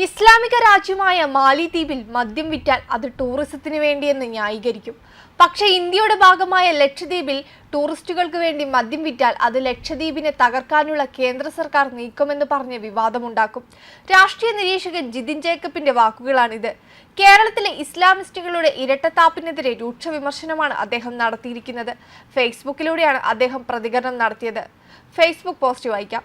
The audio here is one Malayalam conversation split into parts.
ഇസ്ലാമിക രാജ്യമായ മാലിദ്വീപിൽ മദ്യം വിറ്റാൽ അത് ടൂറിസത്തിന് വേണ്ടിയെന്ന് ന്യായീകരിക്കും. പക്ഷേ ഇന്ത്യയുടെ ഭാഗമായ ലക്ഷദ്വീപിൽ ടൂറിസ്റ്റുകൾക്ക് വേണ്ടി മദ്യം വിറ്റാൽ അത് ലക്ഷദ്വീപിനെ തകർക്കാനുള്ള കേന്ദ്ര സർക്കാർ നീക്കമെന്ന് പറഞ്ഞ് വിവാദമുണ്ടാക്കും. രാഷ്ട്രീയ നിരീക്ഷകൻ ജിതിൻ ജേക്കബിന്റെ വാക്കുകളാണിത്. കേരളത്തിലെ ഇസ്ലാമിസ്റ്റുകളുടെ ഇരട്ടത്താപ്പിനെതിരെ രൂക്ഷ വിമർശനമാണ് അദ്ദേഹം നടത്തിയിരിക്കുന്നത്. ഫേസ്ബുക്കിലൂടെയാണ് അദ്ദേഹം പ്രതികരണം നടത്തിയത്. ഫേസ്ബുക്ക് പോസ്റ്റ് വായിക്കാം.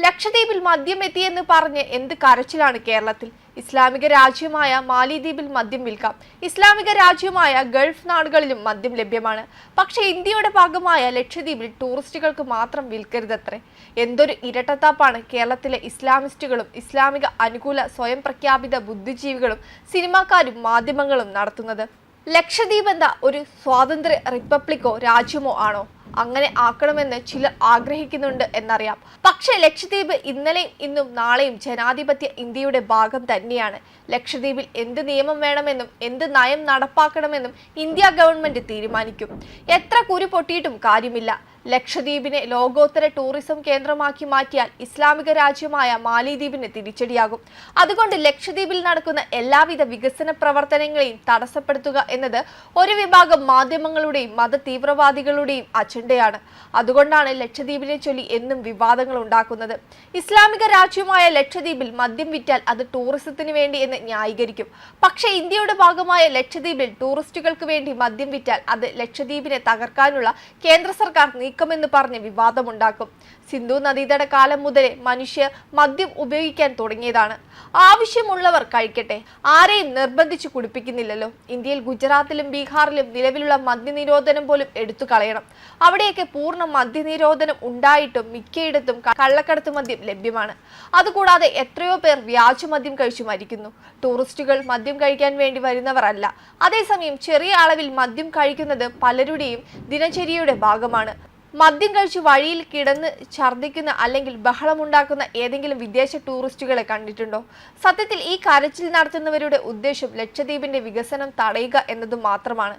ലക്ഷദ്വീപിൽ മദ്യം എത്തിയെന്ന് പറഞ്ഞ് എന്ത് കരച്ചിലാണ് കേരളത്തിൽ. ഇസ്ലാമിക രാജ്യമായ മാലിദ്വീപിൽ മദ്യം വിൽക്കാം. ഇസ്ലാമിക രാജ്യമായ ഗൾഫ് നാടുകളിലും മദ്യം ലഭ്യമാണ്. പക്ഷേ ഇന്ത്യയുടെ ഭാഗമായ ലക്ഷദ്വീപിൽ ടൂറിസ്റ്റുകൾക്ക് മാത്രം വിൽക്കരുതത്രേ. എന്തൊരു ഇരട്ടത്താപ്പാണ് കേരളത്തിലെ ഇസ്ലാമിസ്റ്റുകളും ഇസ്ലാമിക അനുകൂല സ്വയം പ്രഖ്യാപിത ബുദ്ധിജീവികളും സിനിമാക്കാരും മാധ്യമങ്ങളും നടത്തുന്നത്. ലക്ഷദ്വീപ് എന്താ ഒരു സ്വാതന്ത്ര്യ റിപ്പബ്ലിക്കോ രാജ്യമോ ആണോ? അങ്ങനെ ആക്കണമെന്ന് ചിലർ ആഗ്രഹിക്കുന്നുണ്ട് എന്നറിയാം. പക്ഷേ ലക്ഷദ്വീപ് ഇന്നലെയും ഇന്നും നാളെയും ജനാധിപത്യ ഇന്ത്യയുടെ ഭാഗം തന്നെയാണ്. ലക്ഷദ്വീപിൽ എന്ത് നിയമം വേണമെന്നും എന്ത് നയം നടപ്പാക്കണമെന്നും ഇന്ത്യ ഗവൺമെന്റ് തീരുമാനിക്കും. എത്ര കുരു പൊട്ടിയിട്ടും കാര്യമില്ല. ലക്ഷദ്വീപിനെ ലോകോത്തര ടൂറിസം കേന്ദ്രമാക്കി മാറ്റിയാൽ ഇസ്ലാമിക രാജ്യമായ മാലിദ്വീപിന് തിരിച്ചടിയാകും. അതുകൊണ്ട് ലക്ഷദ്വീപിൽ നടക്കുന്ന എല്ലാവിധ വികസന പ്രവർത്തനങ്ങളെയും തടസ്സപ്പെടുത്തുക എന്നത് ഒരു വിഭാഗം മാധ്യമങ്ങളുടെയും മത തീവ്രവാദികളുടെയും അജണ്ടയാണ്. അതുകൊണ്ടാണ് ലക്ഷദ്വീപിനെ ചൊല്ലി എന്നും വിവാദങ്ങൾ ഉണ്ടാക്കുന്നത്. ഇസ്ലാമിക രാജ്യമായ ലക്ഷദ്വീപിൽ മദ്യം വിറ്റാൽ അത് ടൂറിസത്തിന് വേണ്ടി എന്ന് ന്യായീകരിക്കും. പക്ഷേ ഇന്ത്യയുടെ ഭാഗമായ ലക്ഷദ്വീപിൽ ടൂറിസ്റ്റുകൾക്ക് വേണ്ടി മദ്യം വിറ്റാൽ അത് ലക്ഷദ്വീപിനെ തകർക്കാനുള്ള കേന്ദ്ര സർക്കാർ നീക്കമെന്ന് പറഞ്ഞ് വിവാദമുണ്ടാക്കും. സിന്ധു നദീതട കാലം മുതലേ മനുഷ്യർ മദ്യം ഉപയോഗിക്കാൻ തുടങ്ങിയതാണ്. ആവശ്യമുള്ളവർ കഴിക്കട്ടെ, ആരെയും നിർബന്ധിച്ചു കുടിപ്പിക്കുന്നില്ലല്ലോ. ഇന്ത്യയിൽ ഗുജറാത്തിലും ബീഹാറിലും നിലവിലുള്ള മദ്യനിരോധനം പോലും എടുത്തു കളയണം. അവിടെയൊക്കെ പൂർണ്ണ മദ്യനിരോധനം ഉണ്ടായിട്ടും മിക്കയിടത്തും കള്ളക്കടത്ത് മദ്യം ലഭ്യമാണ്. അതുകൂടാതെ എത്രയോ പേർ വ്യാജമദ്യം കഴിച്ചു മരിക്കുന്നു. ടൂറിസ്റ്റുകൾ മദ്യം കഴിക്കാൻ വേണ്ടി വരുന്നവർ അല്ല. അതേസമയം ചെറിയ അളവിൽ മദ്യം കഴിക്കുന്നത് പലരുടെയും ദിനചര്യയുടെ ഭാഗമാണ്. മദ്യം കഴിച്ച് വഴിയിൽ കിടന്ന് ഛർദ്ദിക്കുന്ന അല്ലെങ്കിൽ ബഹളമുണ്ടാക്കുന്ന ഏതെങ്കിലും വിദേശ ടൂറിസ്റ്റുകളെ കണ്ടിട്ടുണ്ടോ? സത്യത്തിൽ ഈ കരച്ചിൽ നടത്തുന്നവരുടെ ഉദ്ദേശം ലക്ഷദ്വീപിന്റെ വികസനം തടയുക എന്നതു മാത്രമാണ്.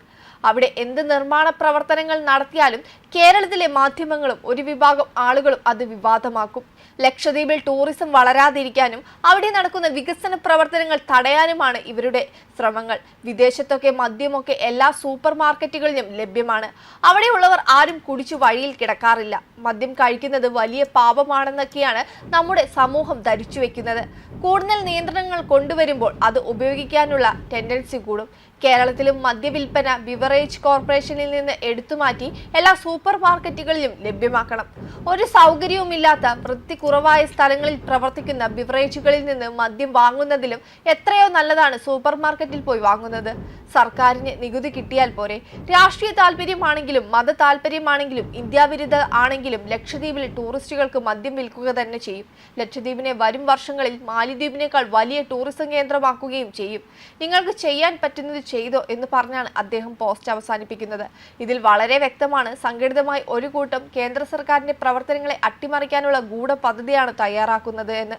അവിടെ എന്ത് നിർമ്മാണ പ്രവർത്തനങ്ങൾ നടത്തിയാലും കേരളത്തിലെ മാധ്യമങ്ങളും ഒരു വിഭാഗം ആളുകളും അത് വിവാദമാക്കും. ലക്ഷദ്വീപിൽ ടൂറിസം വളരാതിരിക്കാനും അവിടെ നടക്കുന്ന വികസന പ്രവർത്തനങ്ങൾ തടയാനുമാണ് ഇവരുടെ ശ്രമങ്ങൾ. വിദേശത്തൊക്കെ മദ്യമൊക്കെ എല്ലാ സൂപ്പർ മാർക്കറ്റുകളിലും ലഭ്യമാണ്. അവിടെയുള്ളവർ ആരും കുടിച്ചു വഴിയിൽ കിടക്കാറില്ല. മദ്യം കഴിക്കുന്നത് വലിയ പാപമാണെന്നൊക്കെയാണ് നമ്മുടെ സമൂഹം ധരിച്ചു വെക്കുന്നത്. കൂടുതൽ നിയന്ത്രണങ്ങൾ കൊണ്ടുവരുമ്പോൾ അത് ഉപയോഗിക്കാനുള്ള ടെൻഡൻസി കൂടും. കേരളത്തിലും മദ്യവിൽപ്പന ബിവറേജ് കോർപ്പറേഷനിൽ നിന്ന് എടുത്തുമാറ്റി എല്ലാ സൂപ്പർ മാർക്കറ്റുകളിലും ലഭ്യമാക്കണം. ഒരു സൗകര്യവുമില്ലാത്ത വൃത്തി കുറവായ സ്ഥലങ്ങളിൽ പ്രവർത്തിക്കുന്ന ബിവറേജുകളിൽ നിന്ന് മദ്യം വാങ്ങുന്നതിലും എത്രയോ നല്ലതാണ് സൂപ്പർ മാർക്കറ്റിൽ പോയി വാങ്ങുന്നത്. സർക്കാരിന് നികുതി കിട്ടിയാൽ പോരെ. രാഷ്ട്രീയ താല്പര്യമാണെങ്കിലും മത താല്പര്യമാണെങ്കിലും ഇന്ത്യാവിരുദ്ധ ആണെങ്കിലും ലക്ഷദ്വീപിൽ ടൂറിസ്റ്റുകൾക്ക് മദ്യം വിൽക്കുക തന്നെ ചെയ്യും. ലക്ഷദ്വീപിനെ വരും വർഷങ്ങളിൽ മാലിദ്വീപിനേക്കാൾ വലിയ ടൂറിസം കേന്ദ്രമാക്കുകയും ചെയ്യും. നിങ്ങൾക്ക് ചെയ്യാൻ പറ്റുന്നത് ചെയ്തോ എന്ന് പറഞ്ഞാണ് അദ്ദേഹം പോസ്റ്റ് അവസാനിപ്പിക്കുന്നത്. ഇതിൽ വളരെ വ്യക്തമാണ് സംഘടിതമായി ഒരു കൂട്ടം കേന്ദ്ര സർക്കാരിന്റെ പ്രവർത്തനങ്ങളെ അട്ടിമറിക്കാനുള്ള ഗൂഢ പദ്ധതിയാണ് തയ്യാറാക്കുന്നത് എന്ന്.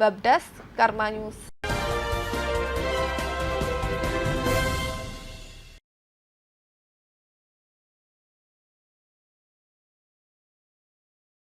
വെബ് ഡെസ്ക് കർമ്മ ന്യൂസ്.